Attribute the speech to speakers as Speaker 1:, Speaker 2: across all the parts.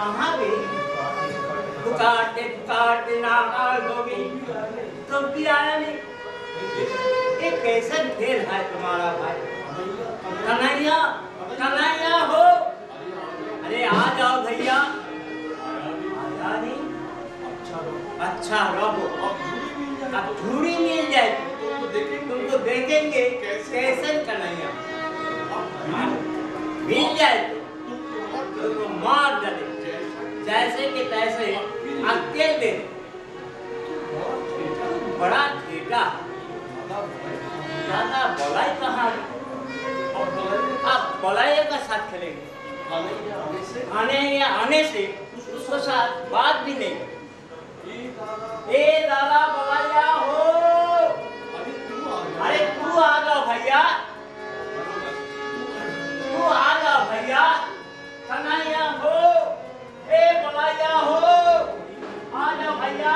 Speaker 1: कहाँ गई? पुकारते नाकाल हो गई, तो भी आया नहीं। ये कैसा खेल है तुम्हारा भाई? कन्हैया, कन्हैया हो, अरे आ जाओ भैया। आया नहीं? अच्छा रहो, अब झूड़ी मिल जाए तुमको देखेंगे कैसन कन्हैया मिल जाए तो मार डाले जैसे कि तैसे अकेले। बड़ा ठेका दादा बोलाई कहाँ? आप बोलाइए का साथ खेलेंगे आने से उसको साथ बात भी नहीं। ए दादा बोलाया हो, अरे तू आ जाओ भैया, तू आ जाओ भैया। कन्हैया हो, ए बोलाया हो, आ जाओ भैया।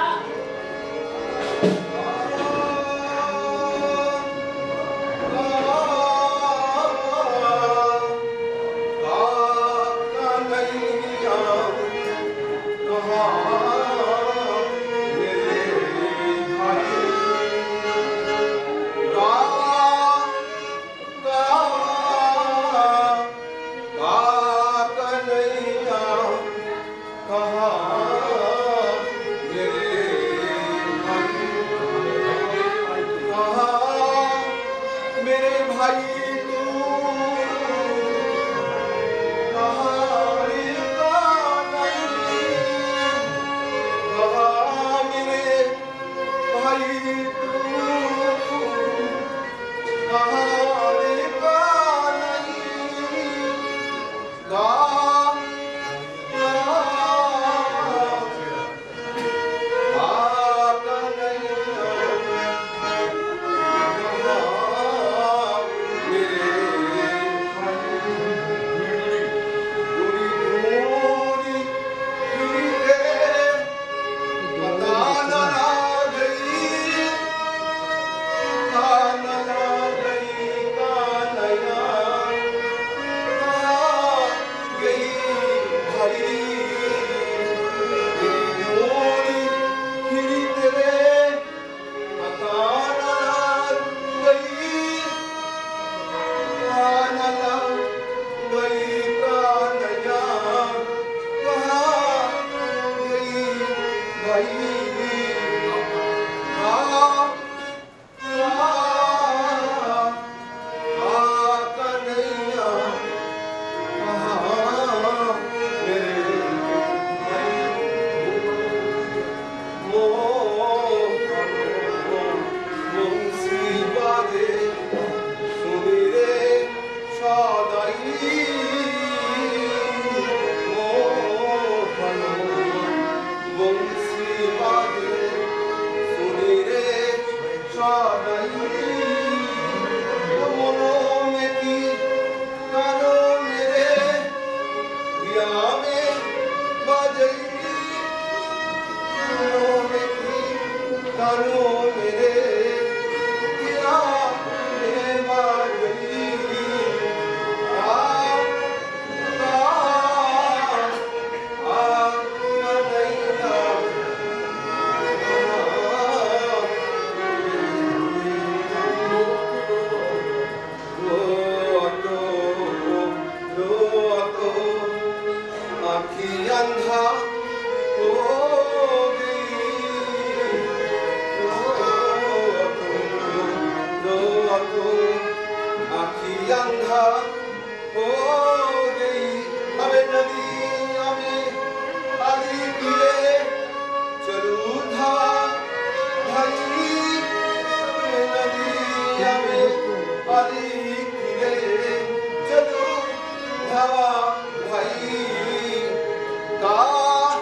Speaker 2: भाई का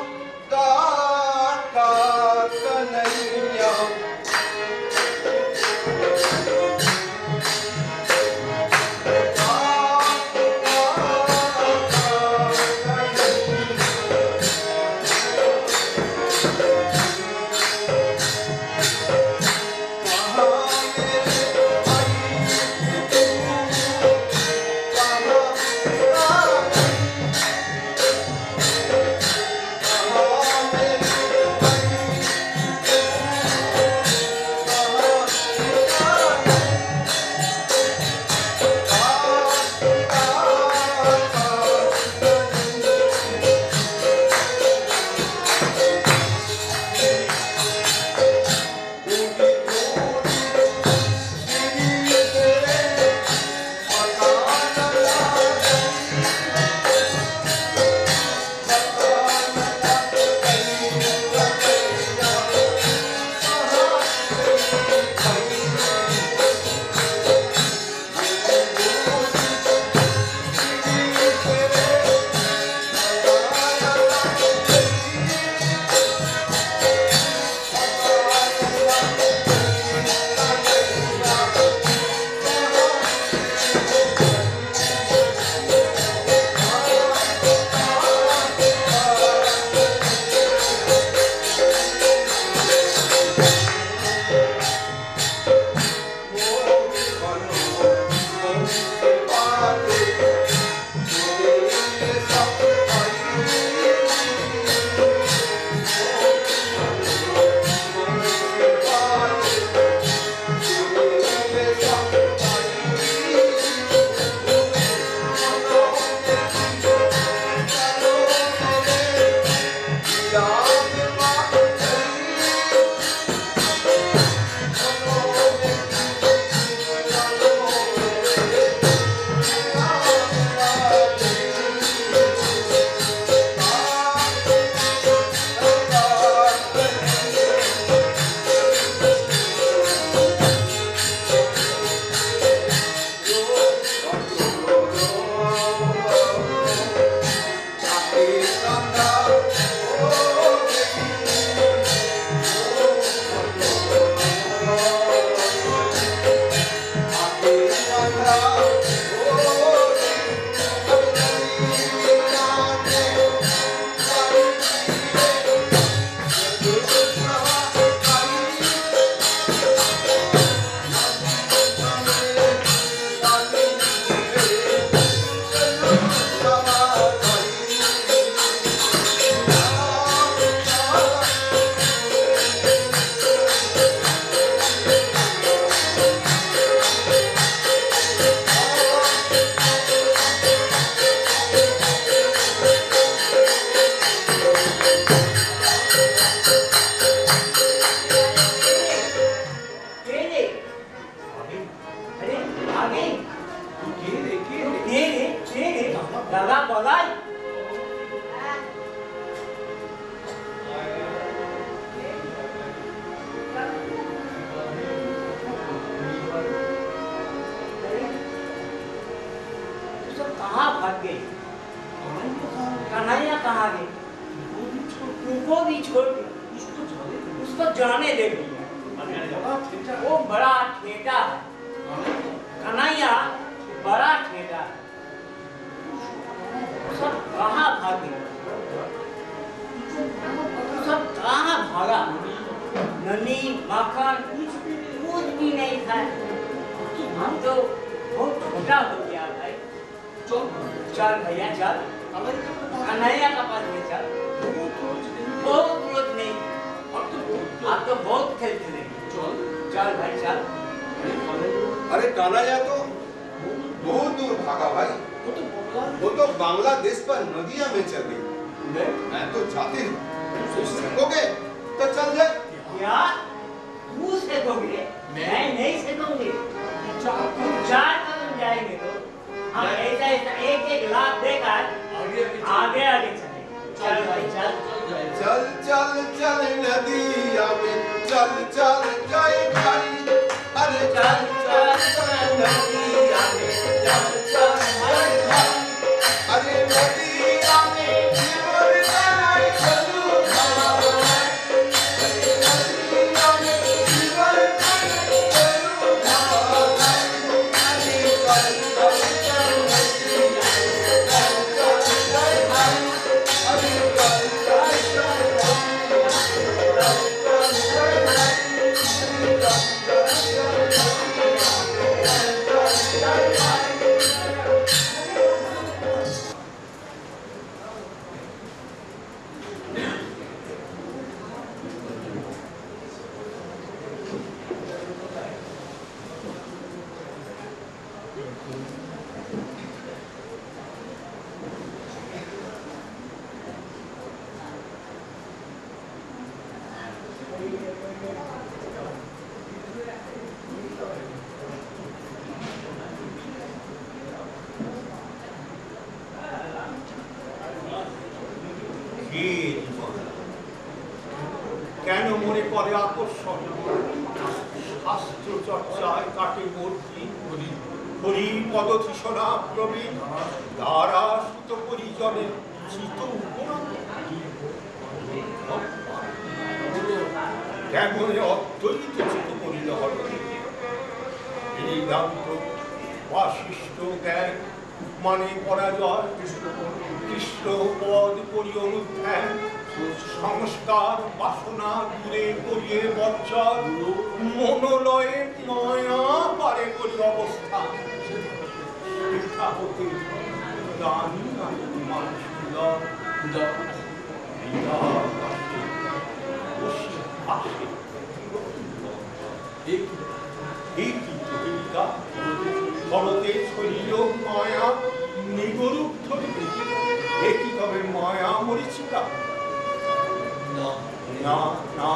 Speaker 2: না না,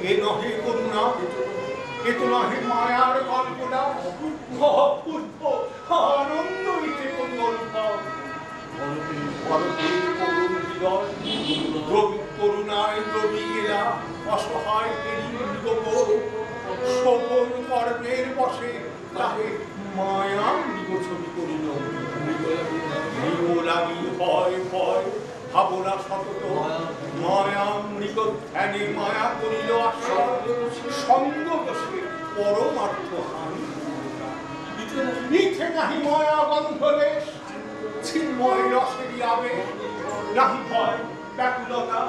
Speaker 2: এ নহে করুণা, এ তো নহে মায়ার কল্পনা, অপূর্ব আনন্দ ইতে কোন অনুভব। করুণ হৃদয় করুণায় দ্রবী গেলা, অসহায় শোভন কর্মের বসে তাহে মায়া মৃগ ছবি করিল। মৃগ লাগি হয় ভয় ভাবনা সতত, মায়া মৃগ ধ্যানে মায়া করিল আশ্রয়, সঙ্গ দোষে পরমার্থ হানি। ইচ্ছে নাহি মায়া গন্ধ দেশ, চিন্ময় রসেরই আবেশ, নাহি ভয় ব্যাকুলতা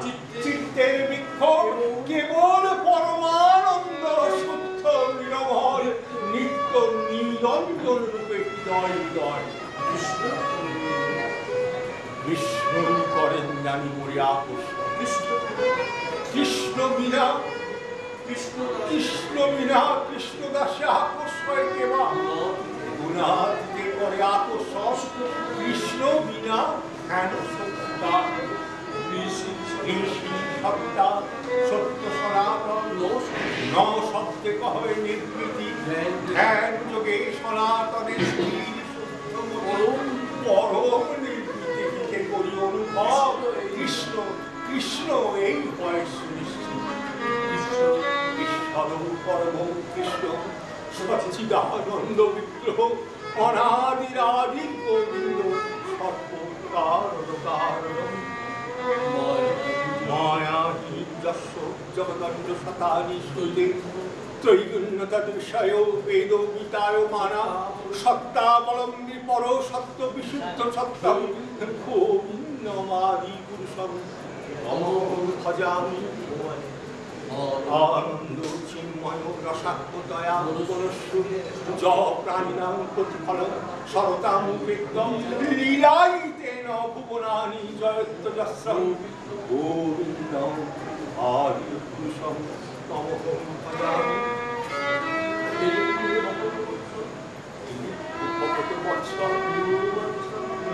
Speaker 2: চিত্তের বিক্ষোভ, কেবল পরমানন্দ শুদ্ধ নিরবল নিত্য নিরঞ্জন রূপে হৃদয় হৃদয়। বিষ্ণু করেন জানি মরে আপোষ, কৃষ্ণ বিনা কৃষ্ণদাসে আপোষ হয় কেবা, গুণাতীতে করে আপোষ কৃষ্ণ বিনা হেন সত্যতা। সত্য সনাতন ন শব্দে কহে নির্বৃতি, ধ্যান যোগে সনাতনের পরম নির্বৃতিকে করি অনুভব। কৃষ্ণ কৃষ্ণ এই হয় সুনিশ্চিত। ঈশ্বর পরম কৃষ্ণ সচ্চিদানন্দ বিগ্রহ, অনাদির আদি গোবিন্দ সর্বকারণ কারণ। মায়াহীন যস্য জগদণ্ড শতানি শ্রুতে, ত্রৈগুণ্যতা বিষয় বেদ গীতায় মানা, সত্তাবলম্বী পর সত্য বিশুদ্ধ সত্যম, গোবিন্দমাদি পুরুষম ভজামি। আনন্দ চিন্ময় রসাত্ম দয়া গুণস্বরূপ, য প্রাণিনাং প্রতিফলম সরতাম বিদ্যম, লীলায়িতেন ভুবনানি জয়ত্য যস্রম, গোবিন্দম আদি পুরুষম তমহং ভজামি।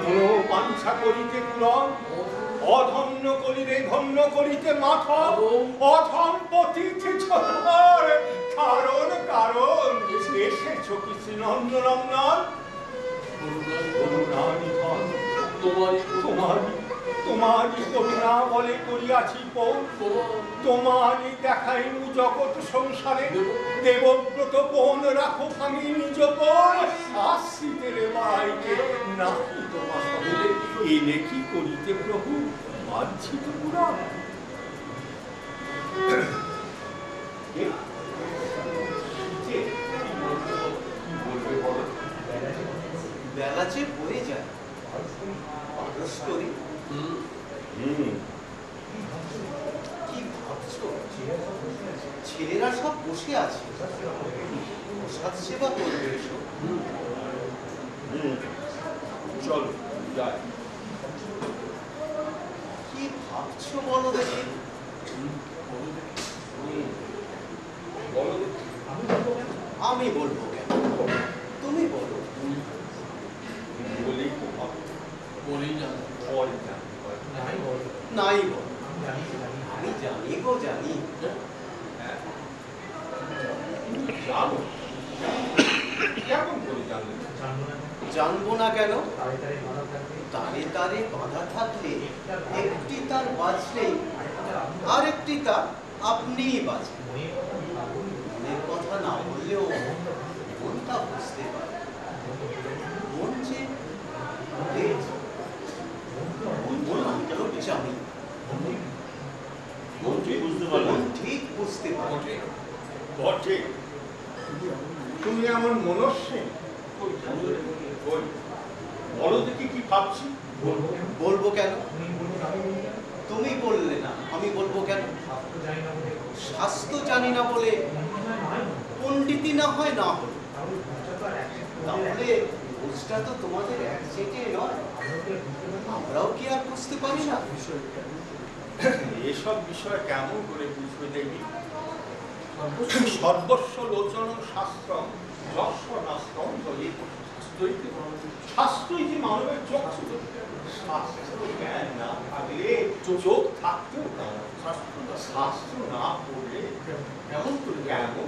Speaker 2: মনোবাঞ্ছা করিতে পূরণ, অধন্য করিলে ধন্য করিতে মাথা, অধম পতিথি ছোটর কারণ কারণ, এসেছ কিছু নন্দনন্দন। করুণানিধন তোমারই করুণা বলে করিয়াছি পৌর, তোমারই দেখাইনু জগৎ সংসারে, দেবব্রত বোন রাখো ভাঙি নিজ পর, আশ্রিতের বাড়াইতে নাহি তোমার সবলে, এলে কি করিতে প্রভু বাঞ্ছিত পুরাণ।
Speaker 3: বেলা যে বয়ে যায়, কি ভাবছো? ছেলেরা সব বসে আছে, প্রসাদ সেবা করবে এসো।
Speaker 2: চল যাই।
Speaker 3: কি ভাবছো বলো দেখি? আমি বলবো কেন, তুমি বলো। নাই বল, আমি জানি গো জানি। জানবো না কেন? তারে তারে বাঁধা থাকলে একটি তার বাজলেই আরেকটি তার আপনিই বাজে। মনের কথা না বললেও মনটা বুঝতে পারে। মন যে জানি, ঠিক বুঝতে পারে।
Speaker 2: তুমি এমন মনস্বী, বলো দেখি কি ভাবছি।
Speaker 3: বলবো কেন? তুমি বললে না, আমি বলবো কেন? শাস্ত্র জানি না বলে পণ্ডিতি না হয় না হলো, তাহলে বুঝটা তো তোমাদের এক সেটে নয়। আমরাও কি আর বুঝতে পারি না?
Speaker 2: এসব বিষয় কেমন করে বুঝবে দেখি। সর্বস্ব লোচন শাস্ত্রম যস্য নাস্ত্রম, শাস্ত্রই যে মানবের চক্ষু, শাস্ত্র জ্ঞান না থাকলে চোখ থাকতেও না, শাস্ত্র না পড়লে কেমন করে জানবো?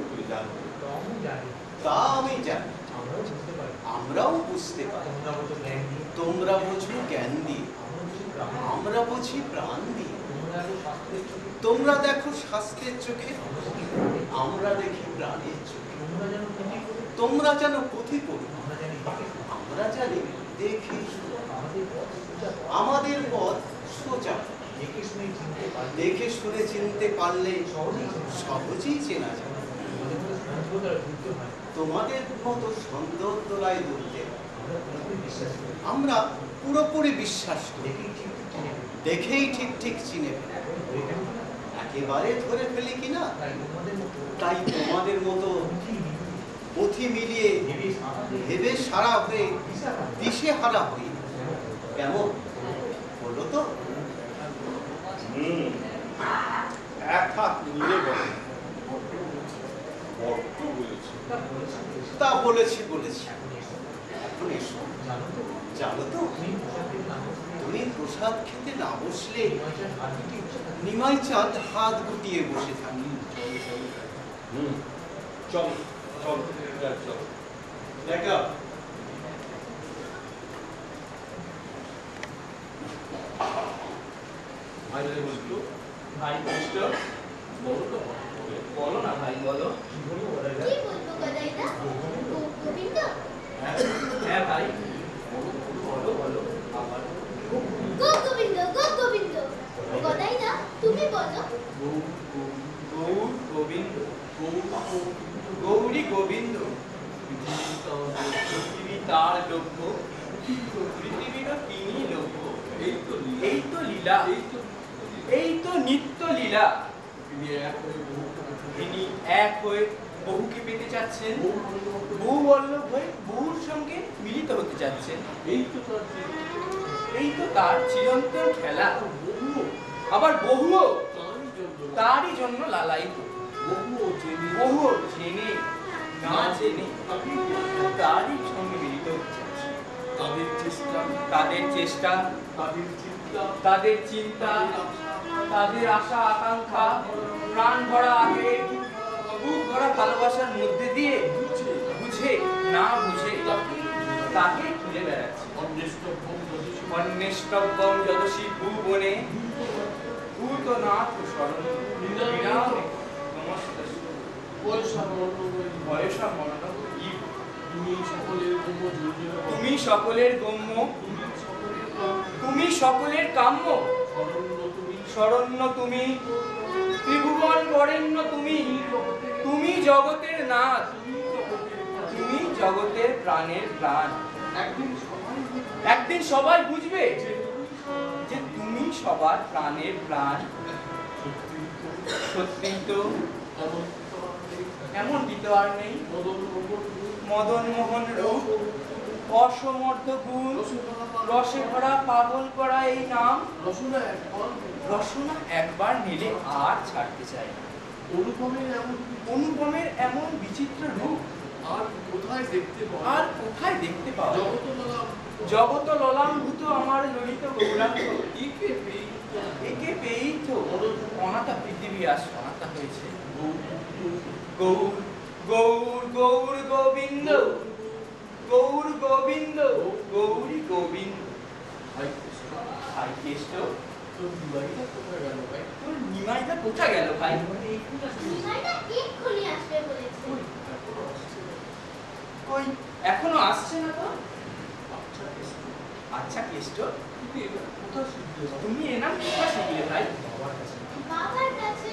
Speaker 3: তা আমি জানি, আমরাও বুঝতে পারি। তোমরা বোঝো জ্ঞান দিয়ে, আমরা বুঝি প্রাণ দিয়ে। তোমরা দেখো শাস্ত্রের চোখে, আমরা দেখি প্রাণের চোখে। তোমরা যেন পুঁথি পড়ি, আমরা জানি দেখি। আমাদের পথ সোজা, দেখে শুনে চিনতে পারলে সহজেই চেনা যায়। তোমাদের মতো সন্দেহ তোলায় দুলতে আমরা পুরোপুরি বিশ্বাস করি, দেখেই ঠিক ঠিক চিনে ফেলি। একেবারে ধরে ফেলি কিনা তাই তোমাদের মতো পুঁথি মিলিয়ে ভেবে সারা হয়ে দিশে হারা হই। কেমন বলো তো?
Speaker 2: এক হাত নিয়ে বলে বড্ড বলেছি।
Speaker 3: তা বলেছি বলেছি, এখন এসো। জানো তো তুমি প্রসাদ খেতে না বসলে নিমাই চাঁদ হাত গুটিয়ে বসে থাকি।
Speaker 2: চল চল চল
Speaker 3: দেখা
Speaker 1: ভাই কৃষ্ণ, বলো না ভাই, বলো।
Speaker 4: কি বলবো গদাইদা? গোবিন্দ?
Speaker 1: হ্যাঁ ভাই, বলো বলো আবার।
Speaker 4: গোবিন্দ গদাইদা, তুমি বলো।
Speaker 1: গৌর গোবিন্দ, গৌরী গোবিন্দ, পৃথিবী তার লক্ষ্য, পৃথিবীরও তিনি লক্ষ্য। এই তো লীলা, এই তো নিত্য লীলা। তিনি এক হয়ে বহুকে পেতে চাচ্ছেন, বহু বল্লভ হয়ে বহুর সঙ্গে মিলিত হতে চাচ্ছেন। এই তো তার চিরন্তন খেলা। আবার বহুও তারই জন্য লালায়িত, বহু জেনে না জেনে তারই সঙ্গে মিলিত হতে চাচ্ছে। তাদের চেষ্টা, তাদের চিন্তা, তাদের আশা আকাঙ্ক্ষা, প্রাণ ভরা আবেগ, বুক ভরা ভালোবাসার মধ্যে দিয়ে বুঝে না বুঝে তাকে খুঁজে বেড়াচ্ছে। অন্বেষ্টব্যম যদসী ভুবনে ভূতনাথ শরণ বিরামে নমস্কার। বয়সা মরণ তুমি সকলের গম্য, তুমি সকলের কাম্য। শরণ্য তুমি, ত্রিভুবন বরেণ্য তুমি, তুমি জগতের নাথ, তুমি জগতের প্রাণের প্রাণ। একদিন সবাই বুঝবে যে তুমি সবার প্রাণের প্রাণ। সত্যি তো এমন দ্বিতীয় আর নেই। মদন মোহন রূপ, অসমর্থ গুণ, রসে ভরা পাগল করা এই নাম। রসনা একবার নিলে আর ছাড়তে চায় না। অনুপমের এমন বিচিত্র রূপ আর কোথায় দেখতে পাওয়া? জগত ললাম্ভূত আমার ললিত গৌরাঙ্গ, একে পেয়েই তো অনাথা পৃথিবী আর সনাথা হয়েছে। গৌর গৌর গৌর গোবিন্দ, গৌর গোবিন্দ, গৌরী গোবিন্দ। ভাই কেষ্ট, তোর নিমাইটা কোথায় গেল ভাই?
Speaker 4: নিমাইটা এক্ষুনি আসবে বলেছে।
Speaker 1: কই এখনো আসছে না তো? আচ্ছা কেষ্ট, তুমি এনার কোথায় শিখলে ভাই?
Speaker 4: বাবার কাছে।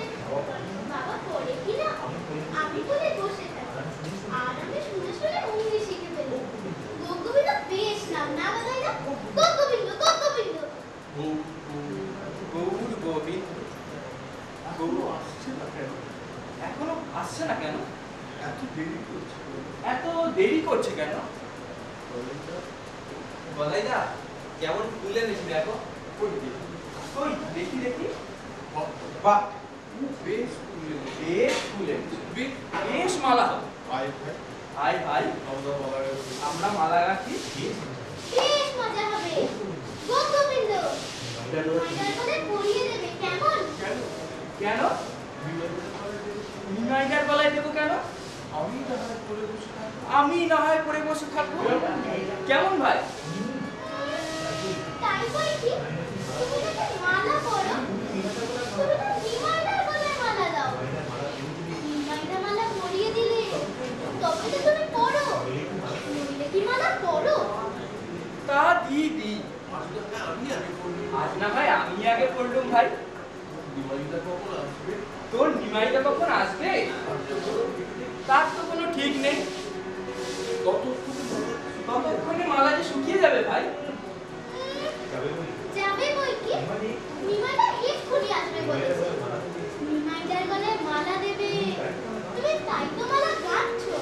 Speaker 4: বাবা পড়ে কিনা আমি বলে বসে থাকি, আর আমি শুনে শুনে অমনি শিখে ফেলি। গোবিন্দ বেশ নাম না গদাইদা? গোবিন্দ
Speaker 1: গৌর গোবিন্দ, গৌর আসছে না কেন? এখনো আসছে না কেন? এত দেরি করছে কেন?
Speaker 5: গদাইদা কেমন ফুলে নিয়েছি দেখো।
Speaker 1: কই দেখি দেখি।
Speaker 5: বাহ,
Speaker 1: বেশ ফুলে, বেশ মালা হবে। আয় ভাই, আমরা মালা রাখি।
Speaker 4: বেশ মজা হবে। গোবিন্দ নিমাইদার গলে পরিয়ে দেবে কেমন?
Speaker 1: কেন? নিমাইদার গলায় দেবো কেন? আমি না হয় পরে বসে থাকবো। কেমন ভাই?
Speaker 4: তাই বলে কি তুমি যদি মালা পরো তুমি তো নিমাইদার গলায় মালা দাও। নিমাইদা মালা পরিয়ে দিলে তবে তো তুমি পরো, নইলে কি মালা পরো?
Speaker 1: তা দিদি আজ না ভাই আমি আগে পড়লুম ভাই। তোর নিমাইদা কখন আসবে তার তো কোনো ঠিক নেই। ততক্ষণে মালা যে শুকিয়ে যাবে ভাই।
Speaker 4: যাবে বই কি নিমাইদা এক্ষুনি আসবে বলেছে। নিমাইদার গলায় মালা দেবে, তুমি তাই তো মালা গাঁথছো,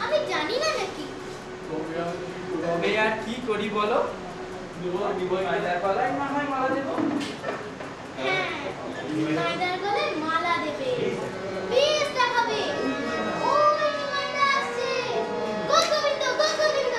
Speaker 4: আমি জানি না নাকি?
Speaker 1: তবে আর কি করি বলো? নিমাইদার গলায় না হয় মালা দেবো।
Speaker 4: হ্যাঁ, নিমাইদার গলায় মালা দেবে, বেশ দেখাবে। ওই নিমাইদা আসছে, গোবিন্দ গোবিন্দ।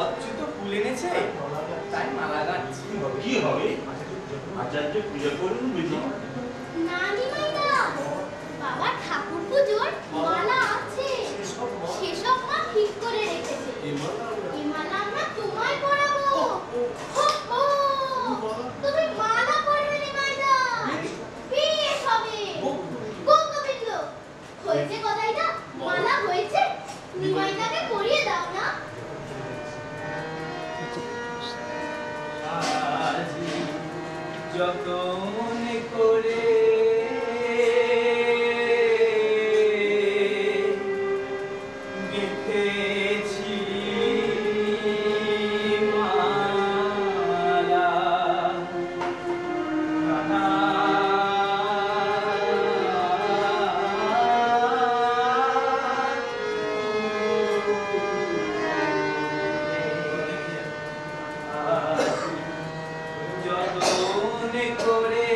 Speaker 1: অচ্যুত ফুল এনেছে তাই মালা গাঁথছি।
Speaker 6: কি হবে? আচার্য পূজা করুন বুঝি?
Speaker 4: না নিমাইদা, বাবা ঠাকুর পুজোর মালা আছে, সেসব মা ঠিক করে রেখেছে। এই মালা আমরা তোমায় পরাবো। হো, হো, তুমি মালা পরবে নিমাইদা, বেশ হবে। গোবিন্দ, হয়েছে কথাইটা? মালা হয়েছে, নিমাইদাকে পরিয়ে দাও না।
Speaker 1: যতন করে গেঁথেছি মালা, নানা যতন করে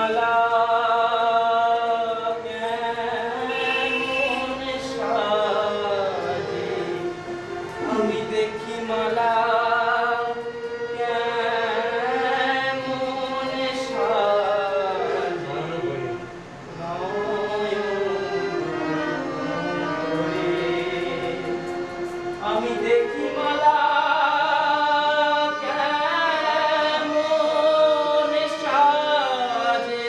Speaker 1: মালা কেমন সাজে, আমি দেখি মালা কেমন সাজে, আমি দেখি মালা কেমন সাজে,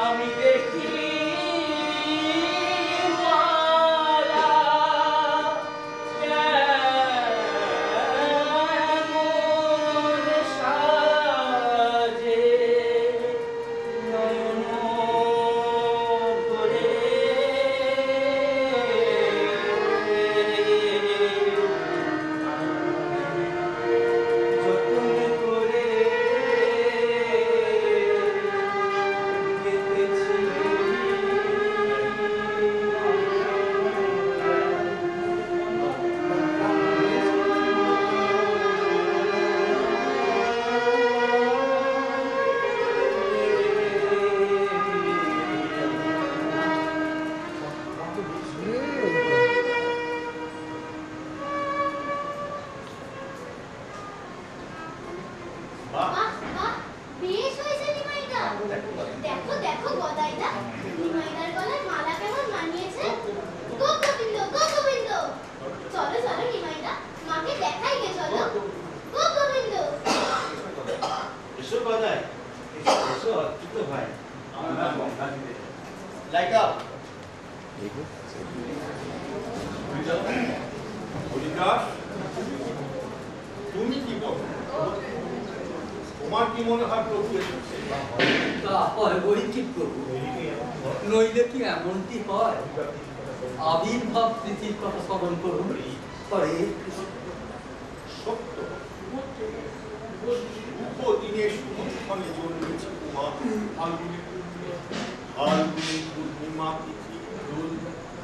Speaker 1: আমি দেখি মালা কেমন সাজে, নয়ন ভরে যতন করে গেঁথেছি।
Speaker 4: বাহ বাহ, বেশ হয়েছে নিমাইদা। দেখো দেখো গদাইদা, নিমাইদার গলায় মালা কেমন মানিয়েছে। গো গোবিন্দ, গো গোবিন্দ। চলো চলো নিমাইদা, মাকে দেখাই গে চলো। গো গোবিন্দ।
Speaker 6: এসো বাজাই, এসো অচ্যুত ভাই।
Speaker 3: Light up.
Speaker 2: হরিদাস, তুমি কি বলো? তোমার কি মনে হয় প্রভু এসেছে?
Speaker 1: তা হয় বই কি করবো, নইলে কি এমনটি হয়? আবির্ভাব তিথির কথা স্মরণ করুন। হরে
Speaker 2: সত্য শুভ দিনে শুভক্ষণে জন্মেছে তোমার ফাল্গুনী পূর্ণিমা তিথি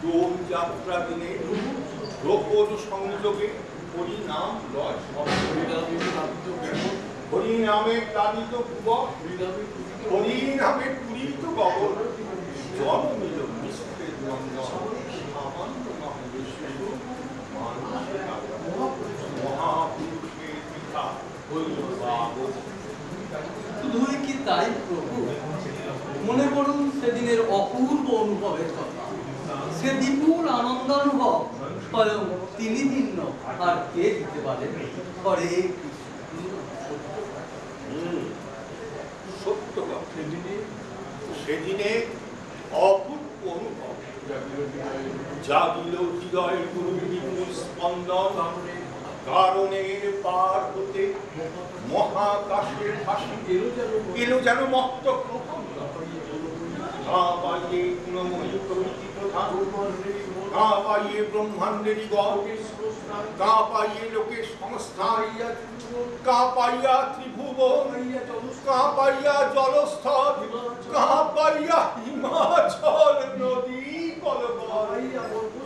Speaker 2: দোল যাত্রা দিনে দ্রৌপদ সংযোগে হরিনাম লয় হরিনামে প্লাবিত ভুবন হরিনামে পূরিত গগন জল মিল মিশ্রের নন্দন সামান্য মহাবিষ্ণু মানুষের মহাপুরুষের পিতা
Speaker 1: শুধুই কি তাই প্রভু? মনে করুন সেদিনের অপূর্ব অনুভবের কথা। সে বিপুল আনন্দানুভব স্বয়ং তিনি ভিন্ন আর কে দিতে পারেন? হরে
Speaker 2: সত্য কথা, সেদিনে অপূর্ব অনুভব জাগিল হৃদয় গুরু বিপুল স্পন্দন কারণের পার হতে মহাকাশের ভাসি এলো যেন মত্ত গা পাইয়ে গুণময়ী প্রভৃতি প্রধান গা পাইয়ে ব্রহ্মাণ্ডেরই গড় গা পাইয়ে লোকের সংস্থান গা পাইয়া ত্রিভুবন গা পাইয়া জলস্থল গা পাইয়া হিমাচল নদী কলবল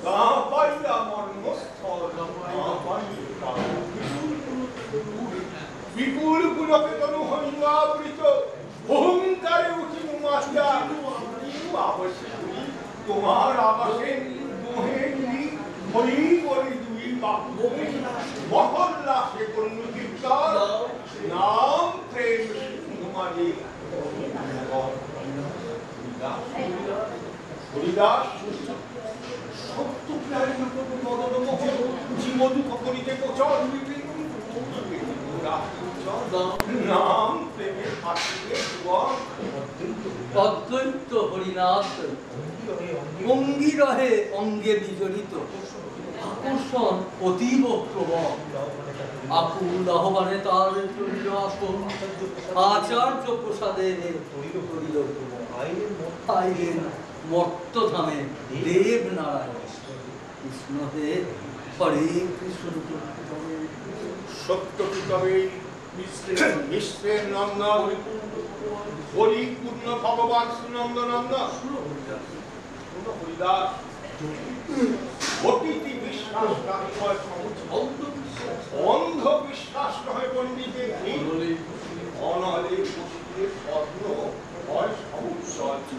Speaker 2: গা পাইয়া মর্মস্থল গা পাইয়া বিপুল গুণকে তনু হইয়া বৃত অহংকারে উঠি মাতিয়া আবশ্যক তোমার আবাসে মোহে হরি বলি দুই বাহু মহল্লাসে করলু কীর্তন নাম প্রেম সিংহমালি হরিদাস সত্য প্রায় মদন মোহন জীবন করিতে গোচর নাম প্রেমের ফাঁসিতে জীবন
Speaker 1: অদ্বৈত হরিনাথ অঙ্গি রহে অঙ্গে বিজড়িত আকর্ষণ অতীব প্রবল আকুল আহ্বানে তার চলিল আসন আচার্য প্রসাদের করিল আইলেন মর্তধামে দেব নারায়ণ কৃষ্ণ হে হরে কৃষ্ণ
Speaker 2: সত্য তবে মিশ্রের নন্দন হরিপূর্ণ ভগবান সুনন্দ নন্দন হরিদাস অতিথি বিশ্বাস অন্ধ বিশ্বাস নয় পণ্ডিতের অনলে পদ্ম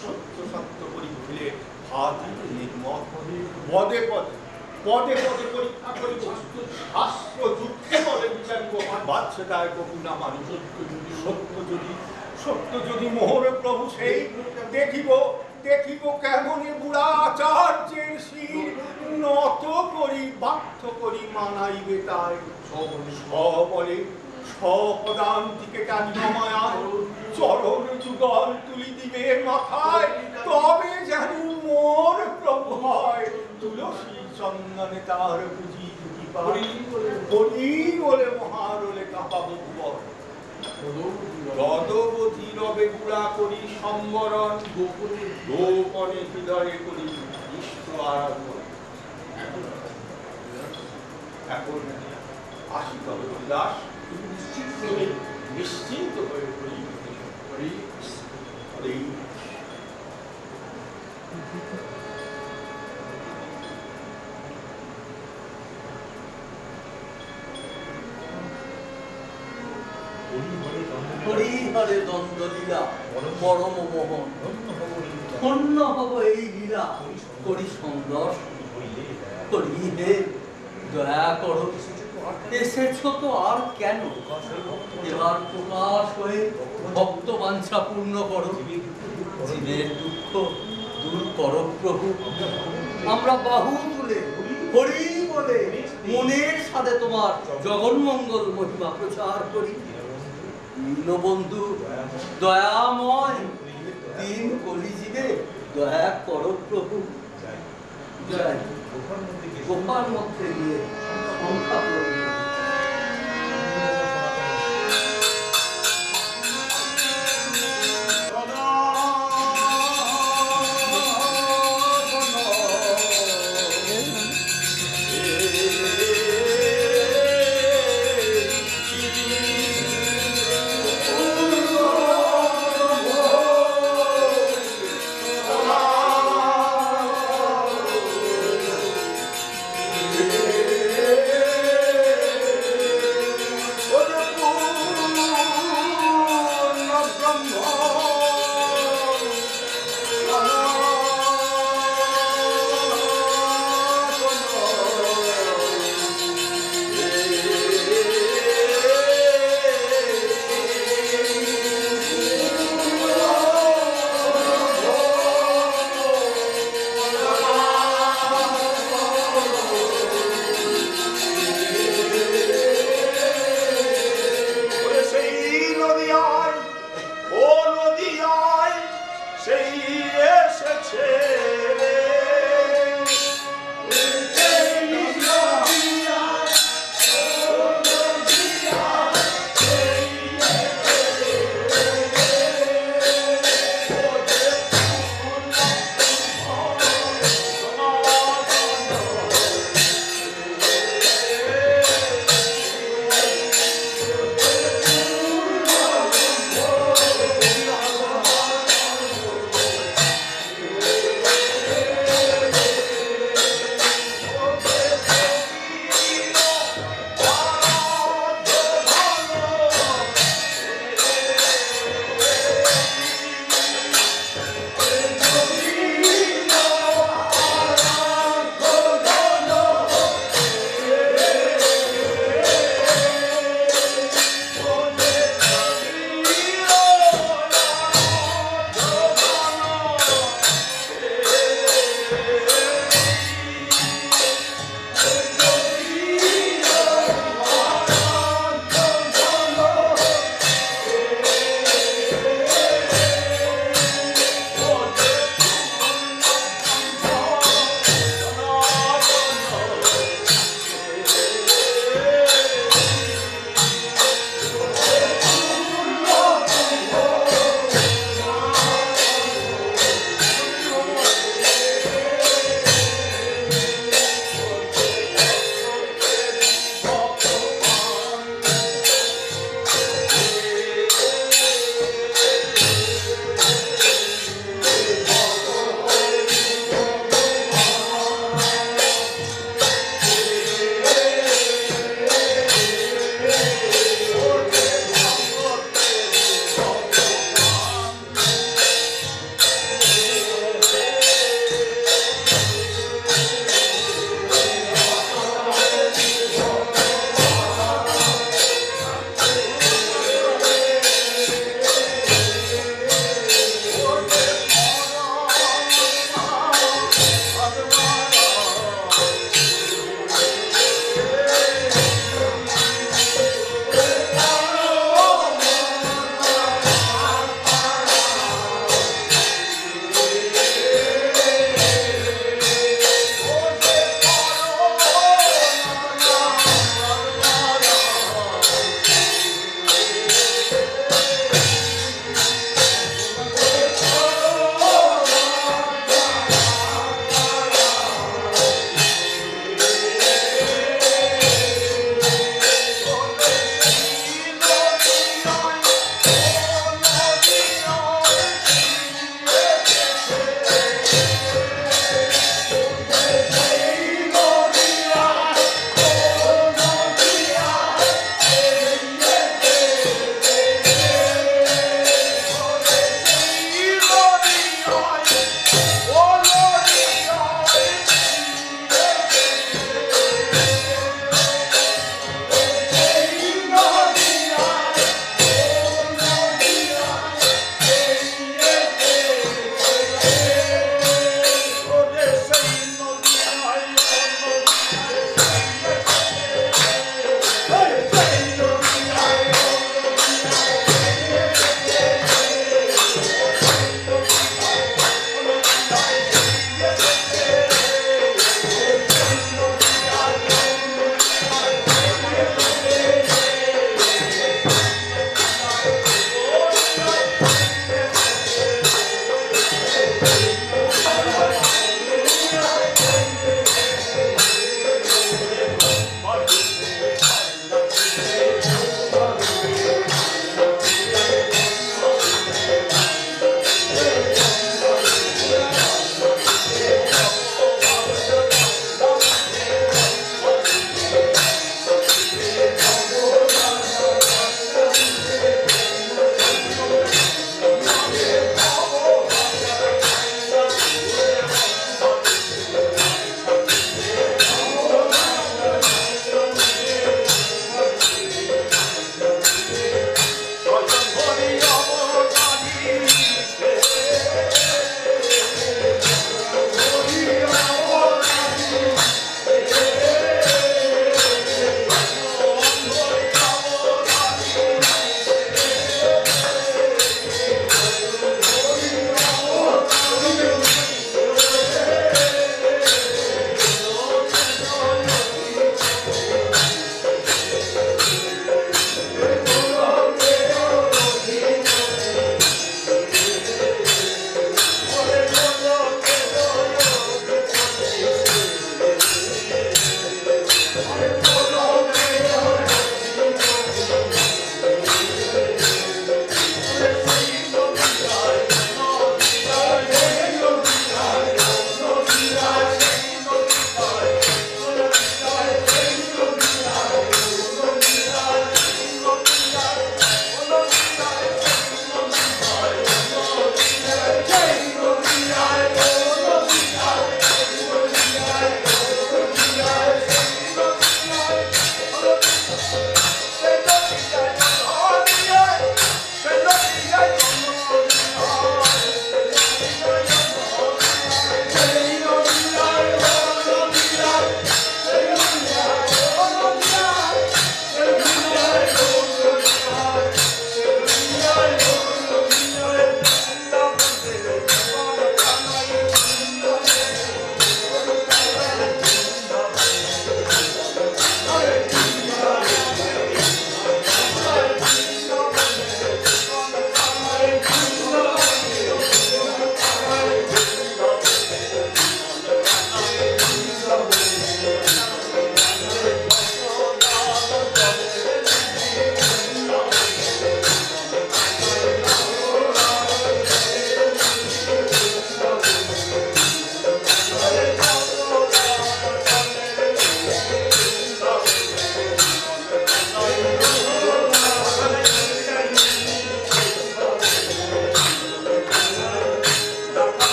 Speaker 2: সত্য সত্য করি খুলে ভাতি নির্মত পদে পদে পদে পদে পরীক্ষা করিব শাস্ত্র যুক্তি পদে বিচারিব বাচ্চাটায় কবু না মানি সত্য যদি মোহর প্রভু সেই দেখিব দেখিব কেমনে বুড়া আচার্যের শির নত করি বাধ্য করি মানাইবে তাই সবলে সপদান্তিকে টানিয়া মায়ায় চরণ যুগল তুলি দিবে মাথায় তবে জানি মোর প্রভু হয় তুলসী চন্দনে তার পুঁজি দুটি পারি বলে মহারলে কাঁপাবো ভুবন তদবধি রবে গুড়া করি সম্বরণ গোপনে হৃদয়ে করি ইষ্ট আরাধন এখন আসি তবে হরিদাস নিশ্চিন্ত হয়ে করি
Speaker 3: হরিহরে দ্বন্দ্বলীলা পরম মোহন ধন্য হব এই লীলা করি সন্দর্শন করি হে দয়া করো এসেছ তো আর কেন এবার প্রকাশ হয়ে ভক্ত বাঞ্ছা পূর্ণ করো জীবের দুঃখ দূর করো প্রভু আমরা বাহু তুলে হরি বলে মনের সাথে তোমার জগন্মঙ্গল মহিমা প্রচার করি দীনবন্ধু দয়াময় দিন কলিযুগে দয়া করো প্রভু গোপাল মধ্যে গিয়ে সংখ্যা